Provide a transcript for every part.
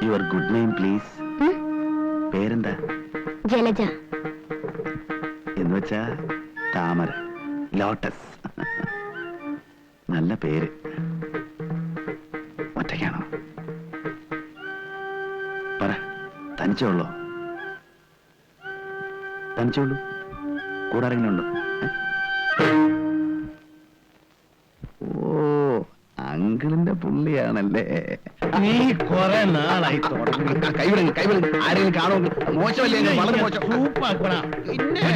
Your good name please. പേരെന്താ? ജലജ. എന്ന് വെച്ചാ താമര, ലോട്ടസ്. നല്ല പേര്. ഒറ്റയ്ക്കാണോ? പറ, തനിച്ചുള്ളോ? തനിച്ചുള്ളൂ? കൂടെ ആരെങ്കിലും ഉണ്ടോ? ഓ, അങ്കിളിന്റെ പുള്ളിയാണല്ലേ. നീ കൊറേ നാളായി കൈവിടുங்க കൈവിടുங்க. ആരെങ്കിലും കാണുമെങ്കിൽ മോശമല്ലേ? വളരെ മോശം. സൂപ്പാക്കണ പിന്നെ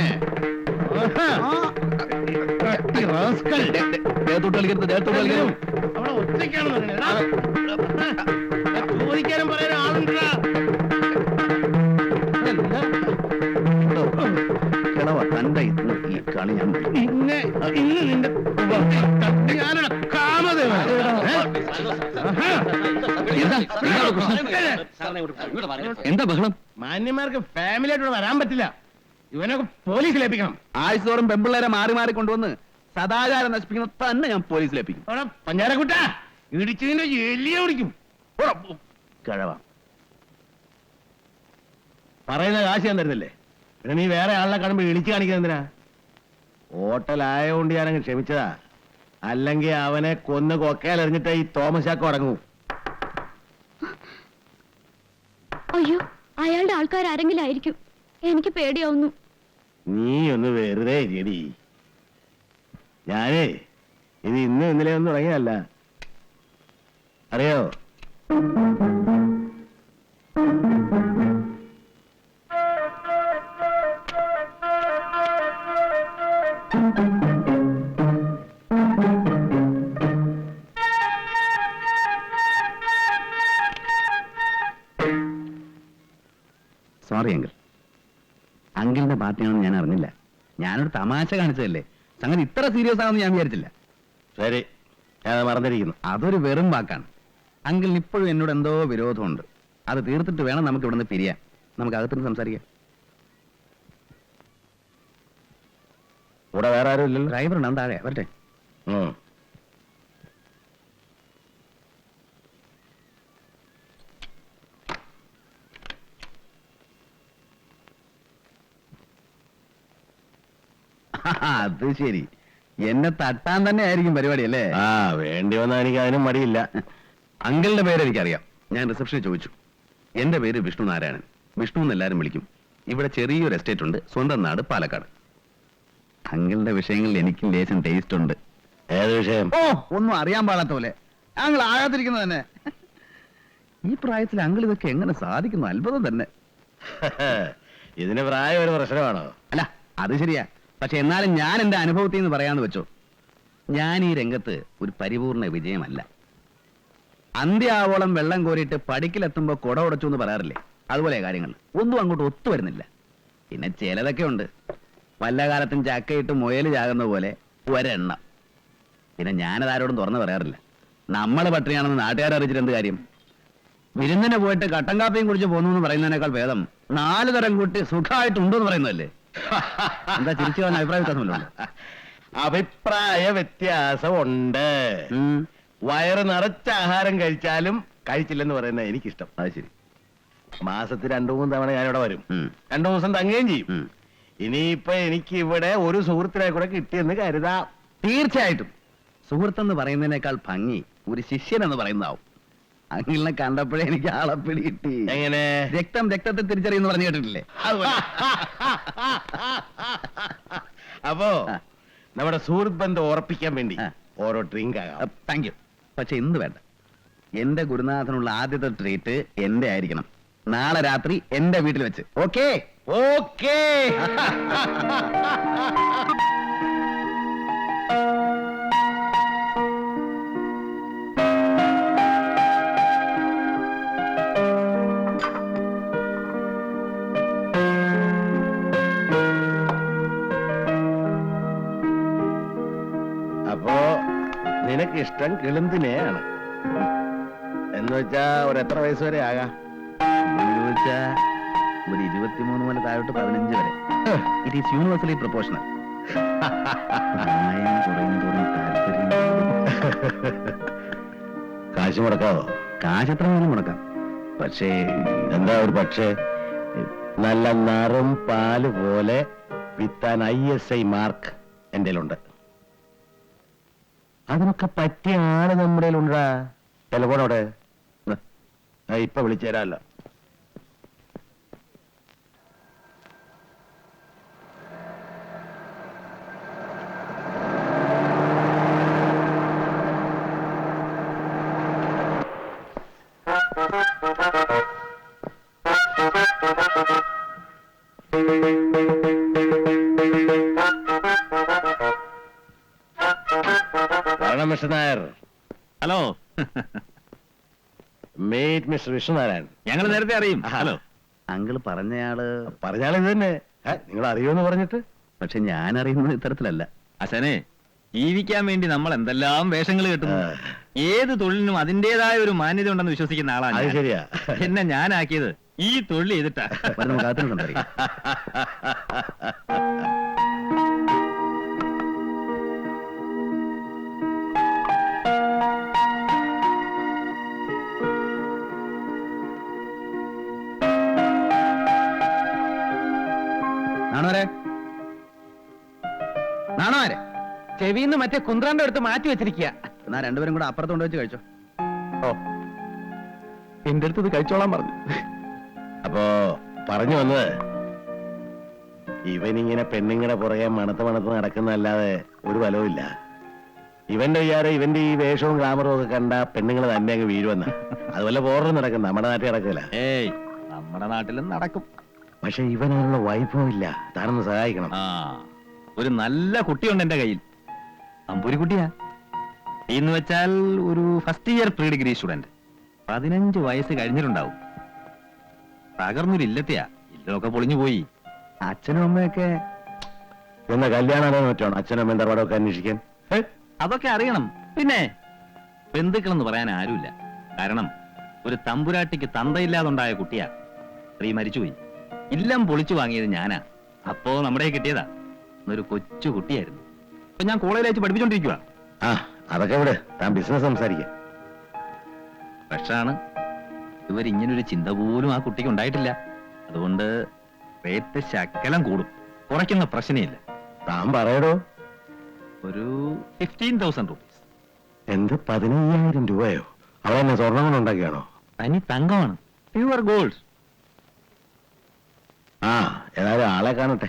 ദേഹത്തോട്ട് കളിക്കരുത്, ദേഹത്തോട്ട് കളിക്കരുത്. അവിടെ ഒറ്റയ്ക്കാണെന്ന് ചോദിക്കാനും പറയാനും ആളുണ്ടാ. കിളവ തന്റെ ഇന്ന് ഈ കളി ഞാൻ ഇന്ന് നിന്റെ ഞാനാണ് കാമദേവ. എന്താ ബഹളം? മാന്യന്മാർക്ക് ഫാമിലി ആയിട്ട് വരാൻ പറ്റില്ല. ഇവനൊക്കെ പോലീസിലേപ്പിക്കണം. ആഴ്ചതോറും പെമ്പിള്ളേരെ മാറി മാറി കൊണ്ടുവന്ന് സദാചാരം നശിപ്പിക്കുന്ന തന്നെ ഞാൻ പോലീസിലേപ്പിക്കും. അവിടെ പഞ്ചാരക്കുട്ട ഇടിച്ചതിന്റെ എല്ലിയെ ഓടിക്കും. കിഴവ പറയുന്ന കാശ് ഞാൻ തരുന്നില്ലേ? പിന്നെ നീ വേറെ ആളെ കാണുമ്പോ ഇടിച്ചു കാണിക്കുന്നത് എന്തിനാ? ഹോട്ടലായോണ്ട് ഞാനങ്ങ് ക്ഷമിച്ചതാ. അല്ലെങ്കിൽ അവനെ കൊന്ന് കൊക്കയിലെറിഞ്ഞിട്ട് ഈ തോമസ് ചാക്കോ അടങ്ങൂ. അയ്യോ, അയാളുടെ ആൾക്കാർ ആരെങ്കിലും ആയിരിക്കും. എനിക്ക് പേടിയാവുന്നു. നീ ഒന്ന് വെറുതെ ഇരിയടി. ഞാനേ ഇത് ഇന്ന് ഇന്നലെ ഒന്നും തുടങ്ങിയല്ല, അറിയോ? Sorry uncle. അങ്കിളിന്റെ പാർട്ടിയാണെന്ന് ഞാൻ അറിഞ്ഞില്ല. ഞാനൊരു തമാശ കാണിച്ചതല്ലേ. സംഗതി ഇത്ര സീരിയസ് ആണെന്ന് ഞാൻ വിചാരിച്ചില്ല. ശരി, ഞാൻ മറന്നിരിക്കുന്നു. അതൊരു വെറും വാക്കാണ്. അങ്കിളിന് ഇപ്പോഴും എന്നോട് എന്തോ വിരോധമുണ്ട്. അത് തീർത്തിട്ട് വേണം നമുക്ക് ഇവിടെ നിന്ന് പിരിയാൻ. നമുക്ക് അകത്തുനിന്ന് സംസാരിക്കാം. ഇവിടെ വേറെ ആരും ഇല്ലല്ലോ. ഡ്രൈവർ ഉണ്ടാവും താഴെ, വരട്ടെ. അത് ശരി, എന്നെ തട്ടാൻ തന്നെ ആയിരിക്കും പരിപാടി അല്ലേ? ആ, വേണ്ടി വന്നാൽ എനിക്ക് അതിനും മടിയില്ല. അങ്കിളിന്റെ പേര് എനിക്കറിയാം. ഞാൻ റിസപ്ഷനിൽ ചോദിച്ചു. എന്റെ പേര് വിഷ്ണു നാരായണൻ. വിഷ്ണു എന്ന് എല്ലാവരും വിളിക്കും. ഇവിടെ ചെറിയൊരു എസ്റ്റേറ്റ് ഉണ്ട്. സ്വന്തം നാട് പാലക്കാട്. അങ്കിളിന്റെ വിഷയങ്ങളിൽ എനിക്കും ലേശം ടേസ്റ്റ് ഉണ്ട്. ഏത് വിഷയം? ഓ, ഒന്നും അറിയാൻ പാടാത്ത പോലെ. അങ്കിൾ ആകാതിരിക്കുന്നത് തന്നെ. ഈ പ്രായത്തിൽ അങ്കിൾ ഇതൊക്കെ എങ്ങനെ സാധിക്കുന്നു? അത്ഭുതം തന്നെ. ഇതിന് പ്രായം ഒരു പ്രശ്നമാണോ? അല്ല, അത് ശരിയാ. പക്ഷെ എന്നാലും ഞാൻ എന്റെ അനുഭവത്തിൽ നിന്ന് പറയാന്ന് വെച്ചോ, ഞാൻ ഈ രംഗത്ത് ഒരു പരിപൂർണ വിജയമല്ല. അന്ത്യാവോളം വെള്ളം കോരിയിട്ട് പടിക്കിലെത്തുമ്പോ കുട ഉടച്ചു എന്ന് പറയാറില്ലേ? അതുപോലെ കാര്യങ്ങൾ ഒന്നും അങ്ങോട്ട് ഒത്തുവരുന്നില്ല. പിന്നെ ചിലതൊക്കെ ഉണ്ട്. വല്ല കാലത്തും ചക്കയിട്ട് മുയല് ചാകുന്ന പോലെ ഒരെണ്ണം. പിന്നെ ഞാനതാരോടും തുറന്നു പറയാറില്ല. നമ്മൾ പട്ടിണിയാണെന്ന് നാട്ടുകാരെ അറിയിച്ചിട്ട് എന്ത് കാര്യം? വിരുന്നിനെ പോയിട്ട് കട്ടൻ കാപ്പിയും കുടിച്ച് പോന്നു എന്ന് പറയുന്നതിനേക്കാൾ ഭേദം 4 തരം കൂട്ടി സുഖമായിട്ടുണ്ടോ എന്ന് പറയുന്നതല്ലേ? എന്താ ചിരിച്ചു പറഞ്ഞ അഭിപ്രായ വ്യത്യാസമല്ലോ? അഭിപ്രായ വ്യത്യാസമുണ്ട്. വയറ് നിറച്ച ആഹാരം കഴിച്ചാലും കഴിച്ചില്ലെന്ന് പറയുന്നത് എനിക്കിഷ്ടം. അത് ശരി. മാസത്തിൽ 2-3 തവണ ഞാനിവിടെ വരും. 2 ദിവസം തങ്ങുകയും ചെയ്യും. ഇനിയിപ്പൊ എനിക്ക് ഇവിടെ ഒരു സുഹൃത്തിനെ കൂടെ കിട്ടിയെന്ന് കരുതാം. തീർച്ചയായിട്ടും. സുഹൃത്തെന്ന് പറയുന്നതിനേക്കാൾ ഭംഗി ഒരു ശിഷ്യൻ എന്ന് പറയുന്നതാവും. അങ്കിളിനെ കണ്ടപ്പോഴേ എനിക്ക് ആളെ പിടികിട്ടി. എങ്ങനെ? രക്തം രക്തത്തെ തിരിച്ചറിയുന്നു പറഞ്ഞു കേട്ടിട്ടില്ലേ? അപ്പോ നമ്മുടെ സുഹൃത്ത് ബന്ധം ഉറപ്പിക്കാൻ വേണ്ടി ഓരോ ഡ്രിങ്ക് ആകാം. Thank you. പക്ഷെ ഇന്ന് വേണ്ട. എന്റെ ഗുരുനാഥനുള്ള ആദ്യത്തെ ട്രീറ്റ് എന്റെ ആയിരിക്കണം. നാളെ രാത്രി എന്റെ വീട്ടിൽ വെച്ച്. ഓക്കേ? ഓക്കേ. എനിക്കിഷ്ടം കിളുന്തിനെയാണ്. എന്ന് വെച്ചാ ഒരു എത്ര വയസ്സ് വരെ ആകാം? എന്ന് ചോദിച്ചാ ഒരു 23 മുതൽ താഴോട്ട് 15 വരെ. It is universally proportional. പ്രായം കുറയും തോറും താല്പര്യം കാശ് മുടക്കാവോ? കാശ് എത്ര വേണം മുടക്കാം. പക്ഷേ എന്താ ഒരു പക്ഷേ? നല്ല നറും പാല് പോലെ വിത്താൻ ISI മാർക്ക് എന്റെ ഉണ്ട്. അതിനൊക്കെ പറ്റിയ ആള് നമ്മുടെ ഉണ്ടാ. ടെലഫോണോടെ ഇപ്പൊ വിളിച്ചു തരാമല്ലോ. Mister Nair. Hello. Meet mister Vishnunarayan. ഞങ്ങൾ നേരത്തെ അറിയും. ഹലോ. അങ്കിള് പറഞ്ഞയാള് ഇത് തന്നെ. നിങ്ങൾ അറിയുമെന്ന് പറഞ്ഞിട്ട്. പക്ഷെ ഞാൻ അറിയുന്നത് ഇത്തരത്തിലല്ല. അശനെ, ജീവിക്കാൻ വേണ്ടി നമ്മൾ എന്തെല്ലാം വേഷങ്ങൾ കെട്ടുന്നു. ഏത് തൊഴിലിനും അതിന്റേതായ ഒരു മാന്യത ഉണ്ടെന്ന് വിശ്വസിക്കുന്ന ആളാണ് അത് ഞാൻ. ശരിയാ. എന്നെ ഞാനാക്കിയത് ഈ തൊഴിൽ ചെയ്തിട്ടാ. നമുക്ക് അകത്തുനിന്ന് സംസാരിക്കാം. നാണോരെ ചെവിന്ന് മറ്റേ കുന്ത്രാന്റെ അടുത്ത് മാറ്റി വെച്ചിരിക്കുക. എന്നാ രണ്ടുപേരും കൂടെ അപ്പുറത്ത് കൊണ്ടുവച്ച് കഴിച്ചോ. ഓ, എന്റെ അടുത്ത് ഇത് കഴിച്ചോളാൻ പറഞ്ഞു. അപ്പോ പറഞ്ഞു വന്നത്, ഇവനിങ്ങനെ പെണ്ണുങ്ങളുടെ പുറകെ മണത്ത് നടക്കുന്നതല്ലാതെ ഒരു ഫലവും ഇല്ല. ഇവന്റെ വിചാരം ഇവന്റെ ഈ വേഷവും ഗ്ലാമറും ഒക്കെ കണ്ട പെണ്ണുങ്ങൾ തന്നെ അങ്ങ് വീഴുവെന്ന. അതുപോലെ ബോർഡർ നടക്കുന്ന നമ്മുടെ നാട്ടിൽ നടക്കില്ല. ഏയ്, നമ്മുടെ നാട്ടിലും നടക്കും. പക്ഷെ ഇവനുള്ള വൈഭവം ഇല്ല. താനൊന്ന് സഹായിക്കണം. ആ, ഒരു നല്ല കുട്ടിയുണ്ട് എന്റെ കയ്യിൽ. അമ്പൂരി കുട്ടിയാ. എന്ന് വെച്ചാൽ ഒരു first year pre degree student. 15 വയസ്സ് കഴിഞ്ഞിട്ടുണ്ടാവും. തകർന്നൊരു ഇല്ലത്തെയാ. ഇല്ലൊക്കെ പൊളിഞ്ഞു പോയി. അച്ഛനും അമ്മയൊക്കെ എന്ന കല്യാണം മറ്റാണ് അച്ഛനും അമ്മയും തറവാടൊക്കെ അന്വേഷിക്കാൻ. അതൊക്കെ അറിയണം. പിന്നെ ബന്ധുക്കളെന്ന് പറയാൻ ആരുമില്ല. കാരണം ഒരു തമ്പുരാട്ടിക്ക് തന്തയില്ലാതുണ്ടായ കുട്ടിയാ. സ്ത്രീ മരിച്ചുപോയി. ഇല്ലം പൊളിച്ചു വാങ്ങിയത് ഞാനാ. അപ്പോ നമ്മുടെ കിട്ടിയതാ. ഒരു കൊച്ചു കുട്ടിയായിരുന്നു. ഇപ്പൊ ഞാൻ കോളേജിൽ വെച്ച് പഠിപ്പിച്ചോണ്ടിരിക്കുക. ആ, അതൊക്കെ ഇവിടെ താൻ ബിസിനസ് സംസാരിക്കാം. പക്ഷാണ് ഇവരിങ്ങനൊരു ചിന്ത പോലും ആ കുട്ടിക്ക് ഉണ്ടായിട്ടില്ല. അതുകൊണ്ട് റേറ്റ് ശക്കലം കൂടും. കുറയ്ക്കുന്ന പ്രശ്നമില്ല. താൻ പറയടോ. ഒരു 15,000 റുപ്പീസ്. എന്ത് 15,000 രൂപയോ? അവളെന്നെ സ്വർണ്ണം കൊണ്ട് ഉണ്ടാക്കിയാണോ? തനി തങ്കമാണ്. Pure gold. ആ, ഏതായാലും ആളെ കാണട്ടെ.